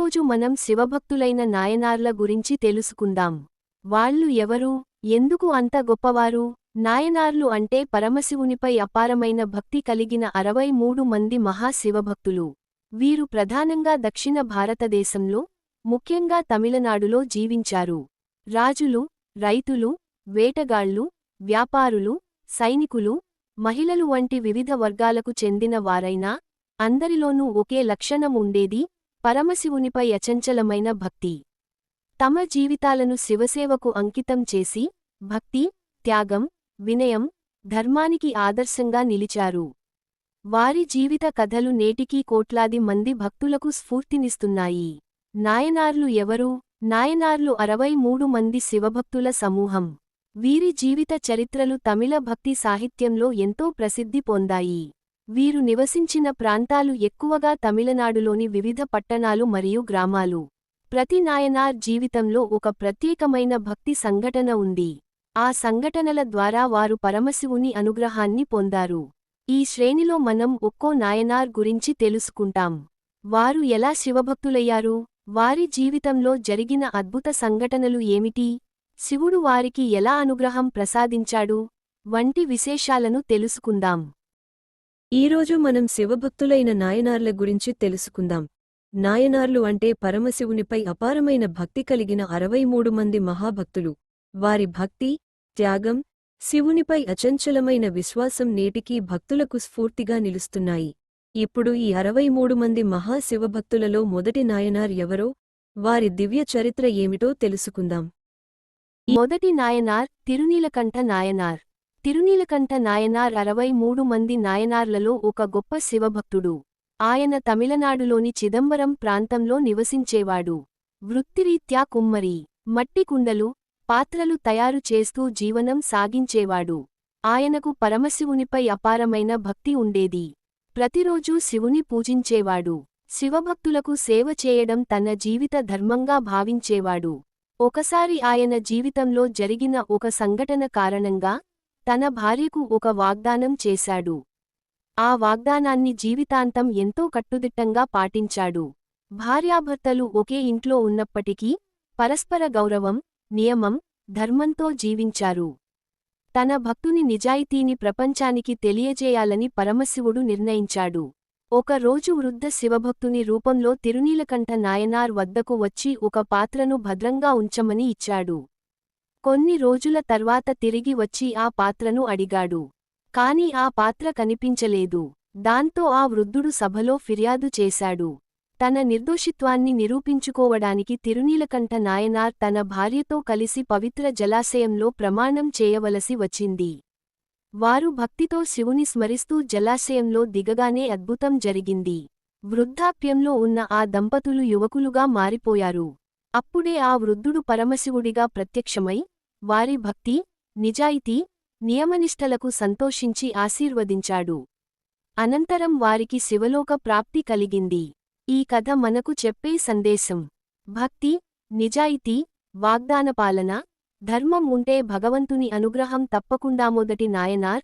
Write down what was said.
ఈరోజు మనం శివభక్తులైన నాయనార్ల గురించి తెలుసుకుందాం. వాళ్ళు ఎవరు, ఎందుకు అంత గొప్పవారు? నాయనార్లు అంటే పరమశివునిపై అపారమైన భక్తి కలిగిన 63 మంది మహాశివభక్తులు. వీరు ప్రధానంగా దక్షిణ భారతదేశంలో, ముఖ్యంగా తమిళనాడులో జీవించారు. రాజులు, రైతులు, వేటగాళ్ళు, వ్యాపారులు, సైనికులు, మహిళలు వంటి వివిధ వర్గాలకు చెందిన వారైనా, అందరిలోనూ ఒకే లక్షణం ఉండేది: పరమశివునిపై అచంచలమైన భక్తి. తమ జీవితాలను శివసేవకు అంకితం చేసి, భక్తి, త్యాగం, వినయం, ధర్మానికి ఆదర్శంగా నిలిచారు. వారి జీవిత కథలు నేటికీ కోట్లాది మంది భక్తులకు స్ఫూర్తినిస్తున్నాయి. నాయనార్లు ఎవరు? నాయనార్లు 63 మంది శివభక్తుల సమూహం. వీరి జీవిత చరిత్రలు తమిళ భక్తి సాహిత్యంలో ఎంతో ప్రసిద్ధి పొందాయి. వీరు నివసించిన ప్రాంతాలు ఎక్కువగా తమిళనాడులోని వివిధ పట్టణాలు మరియు గ్రామాలు. ప్రతి నాయనార్ జీవితంలో ఒక ప్రత్యేకమైన భక్తి సంఘటన ఉంది. ఆ సంఘటనల ద్వారా వారు పరమశివుని అనుగ్రహాన్ని పొందారు. ఈ శ్రేణిలో మనం ఒక్కో నాయనార్ గురించి తెలుసుకుంటాం. వారు ఎలా శివభక్తులయ్యారు? వారి జీవితంలో జరిగిన అద్భుత సంఘటనలు ఏమిటి? శివుడు వారికి ఎలా అనుగ్రహం ప్రసాదించాడు? వంటి విశేషాలను తెలుసుకుందాం. ఈరోజు మనం శివభక్తులైన నాయనార్ల గురించి తెలుసుకుందాం. నాయనార్లు అంటే పరమశివునిపై అపారమైన భక్తి కలిగిన 63 మంది మహాభక్తులు. వారి భక్తి, త్యాగం, శివునిపై అచంచలమైన విశ్వాసం నేటికీ భక్తులకు స్ఫూర్తిగా నిలుస్తున్నాయి. ఇప్పుడు ఈ 63 మంది మహాశివభక్తులలో మొదటి నాయనార్ ఎవరో, వారి దివ్య చరిత్ర ఏమిటో తెలుసుకుందాం. మొదటి నాయనార్ తిరునీలకంఠ నాయనార్. తిరునీలకంఠ నాయనార్ 63 మంది నాయనార్లలో ఒక గొప్ప శివభక్తుడు. ఆయన తమిళనాడులోని చిదంబరం ప్రాంతంలో నివసించేవాడు. వృత్తిరీత్యా కుమ్మరి, మట్టి కుండలు, పాత్రలు తయారు చేస్తూ జీవనం సాగించేవాడు. ఆయనకు పరమశివునిపై అపారమైన భక్తి ఉండేది. ప్రతిరోజూ శివుని పూజించేవాడు. శివభక్తులకు సేవ చేయడం తన జీవిత ధర్మంగా భావించేవాడు. ఒకసారి ఆయన జీవితంలో జరిగిన ఒక సంఘటన కారణంగా తన భార్యకు ఒక వాగ్దానం చేశాడు. ఆ వాగ్దానాన్ని జీవితాంతం ఎంతో కట్టుదిట్టంగా పాటించాడు. భార్యాభర్తలు ఒకే ఇంట్లో ఉన్నప్పటికీ పరస్పర గౌరవం, నియమం, ధర్మంతో జీవించారు. తన భక్తుని నిజాయితీని ప్రపంచానికి తెలియజేయాలని పరమశివుడు నిర్ణయించాడు. ఒక రోజు వృద్ధ శివభక్తుని రూపంలో తిరునీలకంఠ నాయనార్ వద్దకు వచ్చి ఒక పాత్రను భద్రంగా ఉంచమని ఇచ్చాడు. కొన్ని రోజుల తర్వాత తిరిగి వచ్చి ఆ పాత్రను అడిగాడు. కాని ఆ పాత్ర కనిపించలేదు. దాంతో ఆ వృద్ధుడు సభలో ఫిర్యాదు చేశాడు. తన నిర్దోషిత్వాన్ని నిరూపించుకోవడానికి తిరునీలకంఠ నాయనార్ తన భార్యతో కలిసి పవిత్ర జలాశయంలో ప్రమాణం చేయవలసి వచ్చింది. వారు భక్తితో శివుని స్మరిస్తూ జలాశయంలో దిగగానే అద్భుతం జరిగింది. వృద్ధాప్యంలో ఉన్న ఆ దంపతులు యువకులుగా మారిపోయారు. అప్పుడే ఆ వృద్ధుడు పరమశివుడిగా ప్రత్యక్షమై, వారి భక్తి, నిజాయితీ, నియమనిష్టలకు సంతోషించి ఆశీర్వదించాడు. అనంతరం వారికి శివలోక ప్రాప్తి కలిగింది. ఈ కథ మనకు చెప్పే సందేశం: భక్తి, నిజాయితీ, వాగ్దానపాలన, ధర్మం ఉంటే భగవంతుని అనుగ్రహం తప్పకుండా. మొదటి నాయనార్